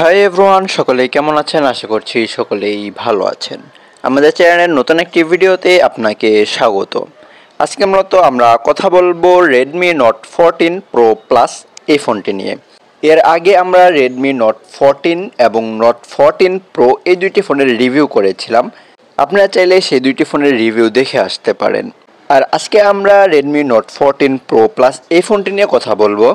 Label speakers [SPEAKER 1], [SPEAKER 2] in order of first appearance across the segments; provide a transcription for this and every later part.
[SPEAKER 1] Hi everyone, সকলেই কেমন আছেন? আশা করছি সকলেই ভালো আছেন। আমাদের চ্যানেলের নতুন একটি ভিডিওতে আপনাকে স্বাগত। আজকে মূলত আমরা কথা বলবো Redmi Note 14 Pro Plus এই ফোনটি নিয়ে। এর আগে আমরা Redmi Note 14 এবং Note 14 Pro এই দুইটি ফোনের রিভিউ করেছিলাম। আপনারা চাইলে সেই দুইটি ফোনের রিভিউ দেখে আসতে পারেন। আর আজকে আমরা Redmi Note 14 Pro Plus এই ফোনটি নিয়ে কথা বলবো।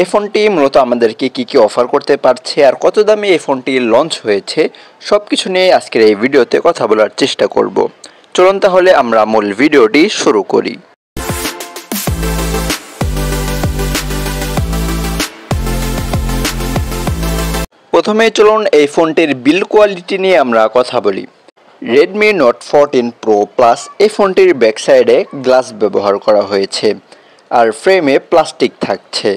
[SPEAKER 1] এই ফোনটি মূলত আমাদেরকে কি অফার করতে পারছে আর কত দামে এই ফোনটি লঞ্চ হয়েছে সব কিছু নিয়ে আজকের এই ভিডিওতে কথা বলার চেষ্টা করব। চলুন তাহলে আমরা মূল ভিডিওটি শুরু করি। প্রথমে চলুন এই ফোনটির বিল্ড কোয়ালিটি নিয়ে আমরা কথা বলি। Redmi Note 14 Pro Plus এই ফোনটির ব্যাক সাইডে গ্লাস ব্যবহার করা হয়েছে আর ফ্রেমে প্লাস্টিক থাকছে।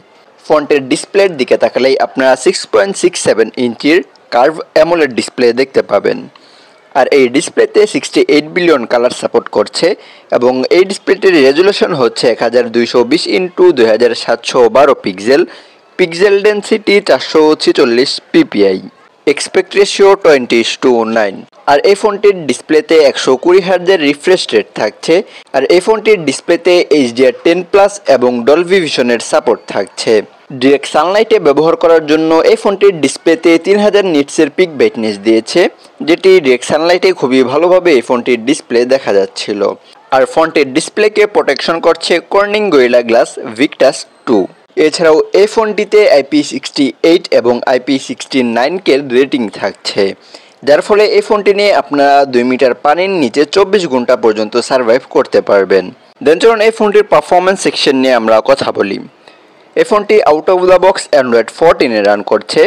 [SPEAKER 1] ফোনটির ডিসপ্লের দিকে তাকালেই আপনারা 6.67 ইঞ্চির কার্ভ অ্যামোলেড ডিসপ্লে দেখতে পাবেন। আর এই ডিসপ্লেতে 68 বিলিয়ন কালার সাপোর্ট করছে এবং এই ডিসপ্লেটির রেজুলেশন হচ্ছে 1220x2712 pixel, pixel density 446 ppi, expect ratio 20:9। আর এই ফোনটির ডিসপ্লেতে 120 হার্জের রিফ্রেশ রেট থাকছে। আর এই ফোনটির ডিসপ্লেতে HDR10+ এবং ডলবি ভিশনের সাপোর্ট থাকছে। ডিরেক্ট সানলাইটে ব্যবহার করার জন্য এই ফোনটির ডিসপ্লেতে 3000 নিটসের পিক ব্রাইটনেস দিয়েছে, যেটি ডিরেক্ট সানলাইটে খুবই ভালোভাবে এই ফোনটির ডিসপ্লে দেখা যাচ্ছিল। আর ফোনটির ডিসপ্লেকে প্রোটেকশন করছে কর্নিং গরিলা গ্লাস ভিক্টাস 2। এছাড়াও এই ফোনটিতে IP68 এবং IP69 কে রেটিং থাকছে, যার ফলে এই ফোনটি নিয়ে আপনারা 2 মিটার পানির নিচে 24 ঘন্টা পর্যন্ত সার্ভাইভ করতে পারবেন। দেন চলুন এই ফোনটির পারফরমেন্স সেকশন নিয়ে আমরা কথা বলি। এই ফোনটি out of the box Android 14 run করছে,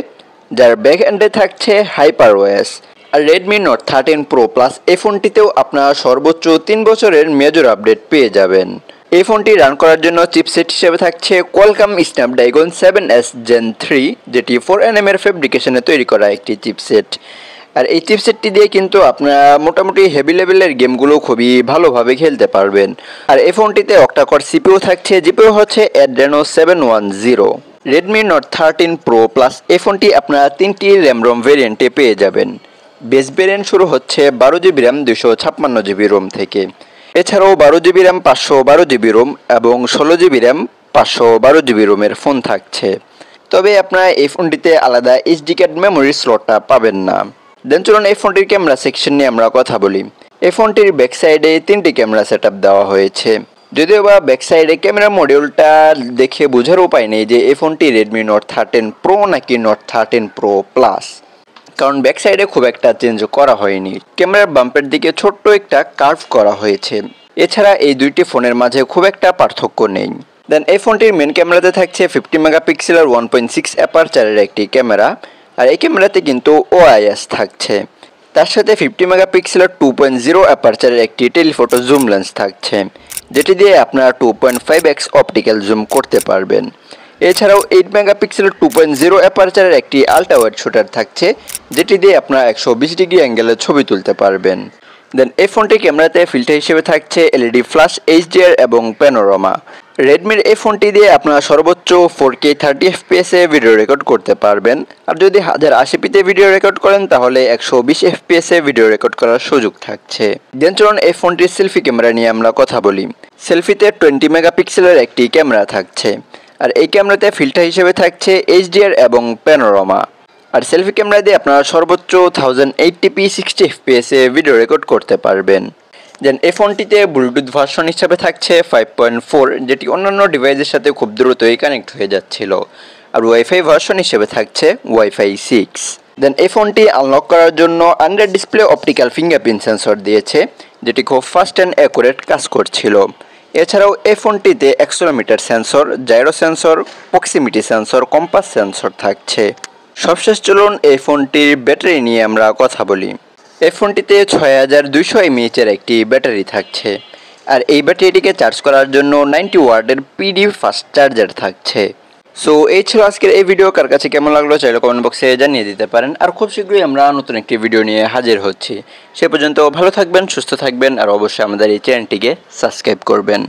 [SPEAKER 1] যার ব্যাক এন্ডে থাকছে HyperOS। আর Redmi Note 13 Pro Plus এই ফোনটিতেও আপনারা সর্বোচ্চ 3 বছরের মেজর আপডেট পেয়ে যাবেন। এই ফোনটি রান করার জন্য চিপসেট হিসেবে থাকছে Qualcomm Snapdragon 7S Gen 3, যেটি 4nm এর ফেব্রিকেশনে তৈরি করা একটি চিপসেট। আর এই চিপসেটটি দিয়ে কিন্তু আপনারা মোটামুটি হেভি লেভেলের গেমগুলো খুবই ভালোভাবে খেলতে পারবেন। আর এই ফোনটিতে অক্টা-কোর সিপিইউ থাকছে, জিপিইউ হচ্ছে Adreno 710। Redmi Note 13 Pro Plus এই ফোনটি আপনারা 3টি র্যাম রোম ভেরিয়েন্টে পেয়ে যাবেন। বেস ভেরিয়েন্ট শুরু হচ্ছে 12GB র্যাম 256GB রোম থেকে। এছাড়াও 12GB র্যাম 512GB রোম এবং 16GB র্যাম 512GB রোমের ফোন থাকছে। তবে আপনারা এই ফোনটিতে আলাদা SD কার্ড মেমোরি স্লটটা পাবেন না। দেন চলুন এই ফোনটির ক্যামেরা সেকশন নিয়ে আমরা কথা বলি। এই ফোনটির ব্যাক সাইডে 3টি ক্যামেরা সেটআপ দেওয়া হয়েছে, যদিও বা ব্যাক সাইডে ক্যামেরা মডিউলটা দেখে বোঝার উপায় নেই যে এই ফোনটি Redmi Note 13 Pro নাকি Note 13 Pro Plus, কারণ ব্যাক সাইডে খুব একটা চেঞ্জ করা হয়নি। ক্যামেরার বাম্পের দিকে ছোট্ট একটা কার্ভ করা হয়েছে। এছাড়া এই দুইটি ফোনের মাঝে খুব একটা পার্থক্য নেই। দেন এই ফোনটির মেন ক্যামেরাতে থাকছে 50 মেগাপিক্সেল আর 1.6 অ্যাপারচারের একটি ক্যামেরা। আর এই ক্যামেরাতে কিন্তু OIS থাকছে। তার সাথে 50 মেগাপিক্সেল আর 2.0 অ্যাপারচারের একটি টেলিফোটো জুম লেন্স থাকছে, যেটি দিয়ে আপনারা 2.5x অপটিক্যাল জুম করতে পারবেন। এছাড়াও 8 মেগাপিক্সেল 2.0 অ্যাপারচারের একটি আলট্রা ওয়াইড শুটার থাকছে, যেটি দিয়ে আপনারা 120 ডিগ্রি অ্যাঙ্গেলে ছবি তুলতে পারবেন। দেন এই ফোনটির ক্যামেরাতে ফিল্টার হিসেবে থাকছে LED ফ্ল্যাশ, HDR এবং প্যানোরামা। রেডমির এই ফোনটি দিয়ে আপনারা সর্বোচ্চ 4K 30fps এ ভিডিও রেকর্ড করতে পারবেন। আর যদি 1080p ভিডিও রেকর্ড করেন তাহলে 120fps এ ভিডিও রেকর্ড করার সুযোগ থাকছে। দেন চলুন এই ফোনটির সেলফি ক্যামেরা নিয়ে আমরা কথা বলি। সেলফিতে 20 মেগাপিক্সেলের একটি ক্যামেরা থাকছে। আর এই ক্যামেরাতে ফিল্টার হিসেবে থাকছে HDR এবং প্যানোরামা। আর সেলফি ক্যামেরা দিয়ে আপনারা সর্বোচ্চ 1080p 60fps এ ভিডিও রেকর্ড করতে পারবেন। দেন এই ফোনটিতে ব্লুটুথ ভার্সন হিসাবে থাকছে 5.4, যেটি অন্যান্য ডিভাইসের সাথে খুব দ্রুতই কানেক্ট হয়ে যাচ্ছিল। আর ওয়াইফাই ভার্সন হিসেবে থাকছে Wi-Fi 6। দেন এই ফোনটি আনলক করার জন্য under display optical fingerprint sensor দিয়েছে, যেটি খুব ফাস্ট অ্যান্ড অ্যাকুরেট কাজ করছিল। এছাড়াও এই ফোনটিতে accelerometer sensor, gyro sensor, proximity sensor, compass sensor থাকছে। সবশেষ চলুন এই ফোনটির ব্যাটারি নিয়ে আমরা কথা বলি। এই ফোনটিতে 6200 mAh একটি ব্যাটারি থাকছে। আর এই ব্যাটারিটিকে চার্জ করার জন্য 90 ওয়াটের PD ফাস্ট চার্জার থাকছে। সো এই ছিল আজকের এই ভিডিও। কার কাছে কেমন লাগলো চাইলে কমেন্ট বক্সে জানিয়ে দিতে পারেন। আর খুব শীঘ্রই আমরা নতুন একটি ভিডিও নিয়ে হাজির হচ্ছি। সে পর্যন্ত ভালো থাকবেন, সুস্থ থাকবেন আর অবশ্যই আমাদের এই চ্যানেলটিকে সাবস্ক্রাইব করবেন।